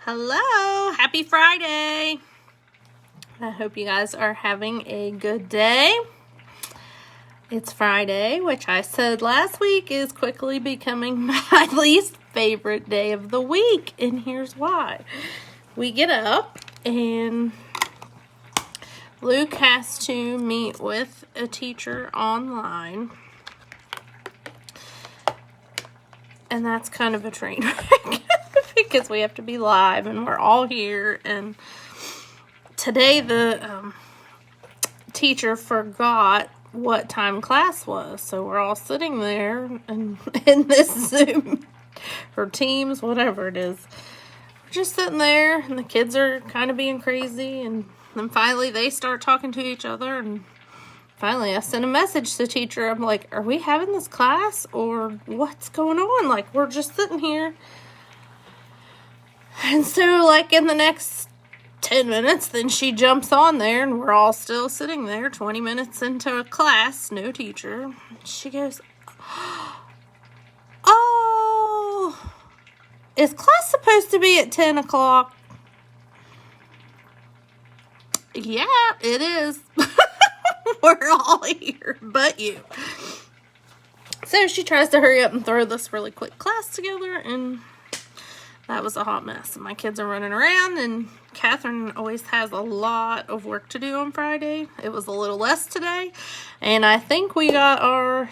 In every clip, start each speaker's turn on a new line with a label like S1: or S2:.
S1: Hello, happy Friday. I hope you guys are having a good day. It's Friday, which I said last week is quickly becoming my least favorite day of the week, and here's why. We get up and Luke has to meet with a teacher online, and that's kind of a train wreck because we have to be live and we're all here. And today the teacher forgot what time class was, so we're all sitting there and in this Zoom or Teams, whatever it is, we're just sitting there, and the kids are kind of being crazy, and then finally they start talking to each other, and finally I sent a message to the teacher. I'm like, are we having this class or what's going on? Like, we're just sitting here. And so, like, in the next 10 minutes, then she jumps on there, and we're all still sitting there 20 minutes into a class, no teacher. She goes, oh, is class supposed to be at 10 o'clock? Yeah, it is. We're all here, but you. So she tries to hurry up and throw this really quick class together, and that was a hot mess. My kids are running around, and Catherine always has a lot of work to do on Friday. It was a little less today, and I think we got our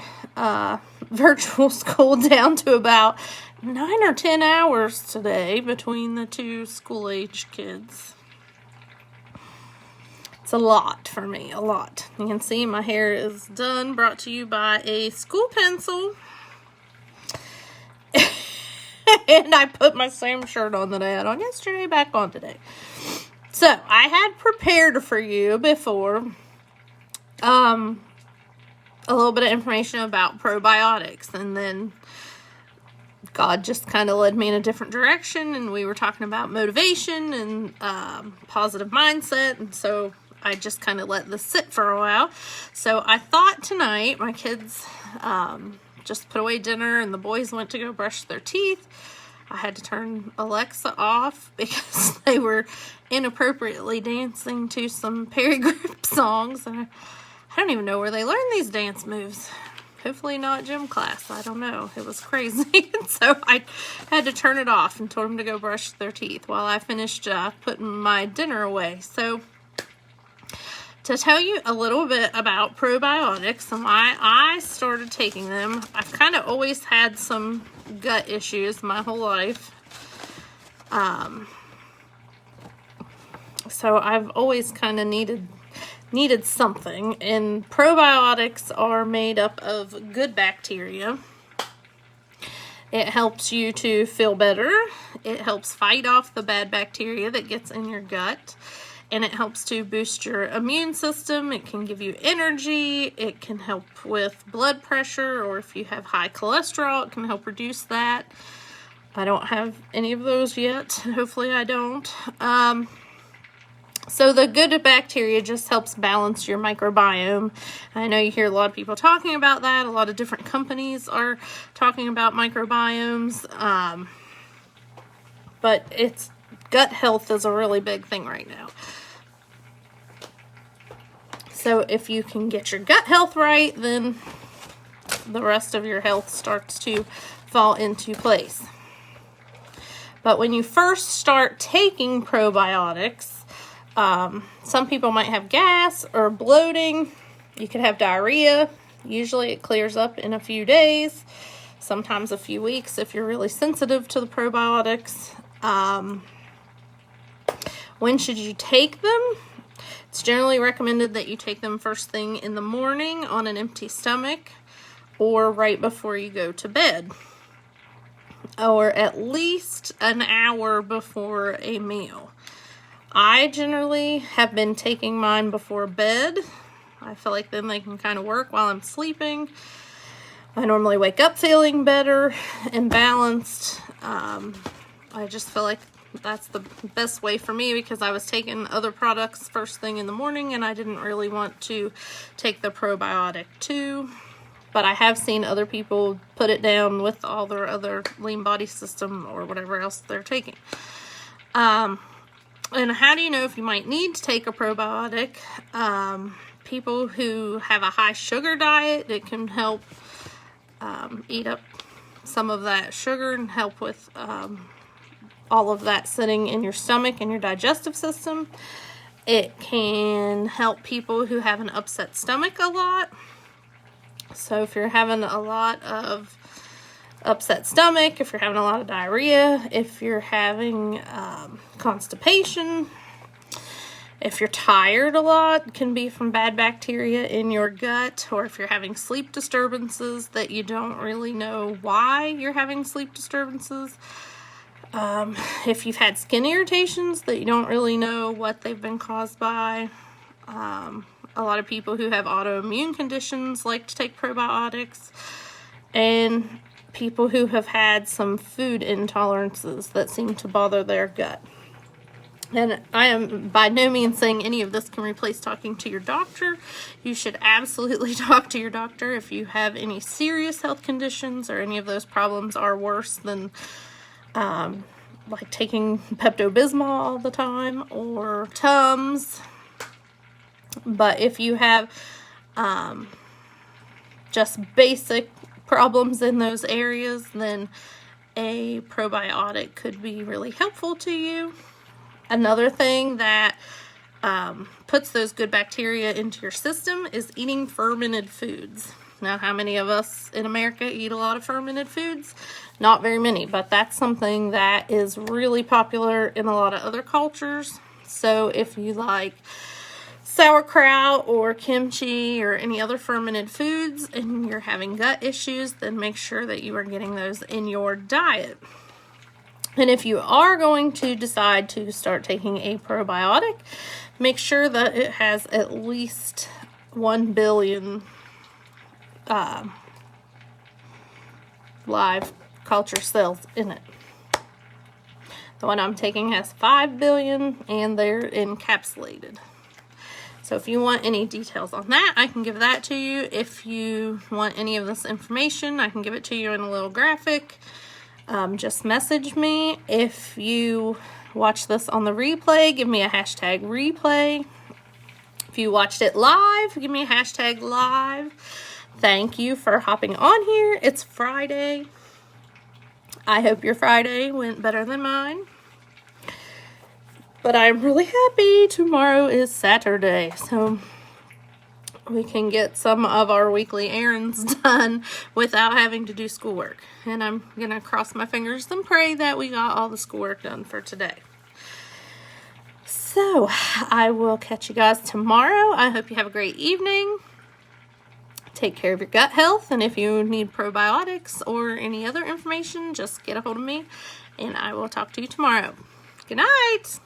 S1: virtual school down to about 9 or 10 hours today between the two school-age kids. It's a lot for me, a lot. You can see my hair is done, brought to you by a school pencil. And I put my same shirt on that I had on yesterday back on today. So, I had prepared for you before a little bit of information about probiotics, and then God just kind of led me in a different direction, and we were talking about motivation and positive mindset, and so I just kind of let this sit for a while. So I thought tonight, my kids just put away dinner, and the boys went to go brush their teeth. I had to turn Alexa off because they were inappropriately dancing to some Perry Group songs. And I don't even know where they learned these dance moves. Hopefully not gym class. I don't know. It was crazy. So I had to turn it off and told them to go brush their teeth while I finished putting my dinner away. So to tell you a little bit about probiotics and why I started taking them, I've kind of always had some gut issues my whole life. So I've always kind of needed something, and probiotics are made up of good bacteria. It helps you to feel better. It helps fight off the bad bacteria that gets in your gut. And it helps to boost your immune system. It can give you energy. It can help with blood pressure, or if you have high cholesterol, it can help reduce that. I don't have any of those yet. Hopefully I don't. So the good bacteria just helps balance your microbiome. I know you hear a lot of people talking about that. A lot of different companies are talking about microbiomes. But gut health is a really big thing right now. So if you can get your gut health right, then the rest of your health starts to fall into place. But when you first start taking probiotics, some people might have gas or bloating. You could have diarrhea. Usually it clears up in a few days, sometimes a few weeks if you're really sensitive to the probiotics. When should you take them? It's generally recommended that you take them first thing in the morning on an empty stomach, or right before you go to bed, or at least an hour before a meal. I generally have been taking mine before bed. I feel like then they can kind of work while I'm sleeping. I normally wake up feeling better and balanced. I just feel like that's the best way for me, because I was taking other products first thing in the morning and I didn't really want to take the probiotic too. But I have seen other people put it down with all their other lean body system or whatever else they're taking. And how do you know if you might need to take a probiotic? People who have a high sugar diet, it can help eat up some of that sugar and help with all of that sitting in your stomach and your digestive system. It can help people who have an upset stomach a lot. So if you're having a lot of upset stomach, if you're having a lot of diarrhea, if you're having constipation, if you're tired a lot, it can be from bad bacteria in your gut, or if you're having sleep disturbances that you don't really know why you're having sleep disturbances. If you've had skin irritations that you don't really know what they've been caused by. A lot of people who have autoimmune conditions like to take probiotics. And people who have had some food intolerances that seem to bother their gut. And I am by no means saying any of this can replace talking to your doctor. You should absolutely talk to your doctor if you have any serious health conditions or any of those problems are worse than like taking Pepto-Bismol all the time or Tums. But if you have just basic problems in those areas, then a probiotic could be really helpful to you. Another thing that puts those good bacteria into your system is eating fermented foods. Now, how many of us in America eat a lot of fermented foods? Not very many, but that's something that is really popular in a lot of other cultures. So if you like sauerkraut or kimchi or any other fermented foods and you're having gut issues, then make sure that you are getting those in your diet. And if you are going to decide to start taking a probiotic, make sure that it has at least 1 billion live culture cells in it. The one I'm taking has 5 billion and they're encapsulated. So if you want any details on that, I can give that to you. If you want any of this information, I can give it to you in a little graphic. Just message me. If you watch this on the replay, give me a hashtag replay. If you watched it live, give me a hashtag live. Thank you for hopping on here. It's Friday. I hope your Friday went better than mine. But I'm really happy tomorrow is Saturday, so we can get some of our weekly errands done without having to do schoolwork. And I'm going to cross my fingers and pray that we got all the schoolwork done for today. So, I will catch you guys tomorrow. I hope you have a great evening. Take care of your gut health, and if you need probiotics or any other information, just get a hold of me, and I will talk to you tomorrow. Good night!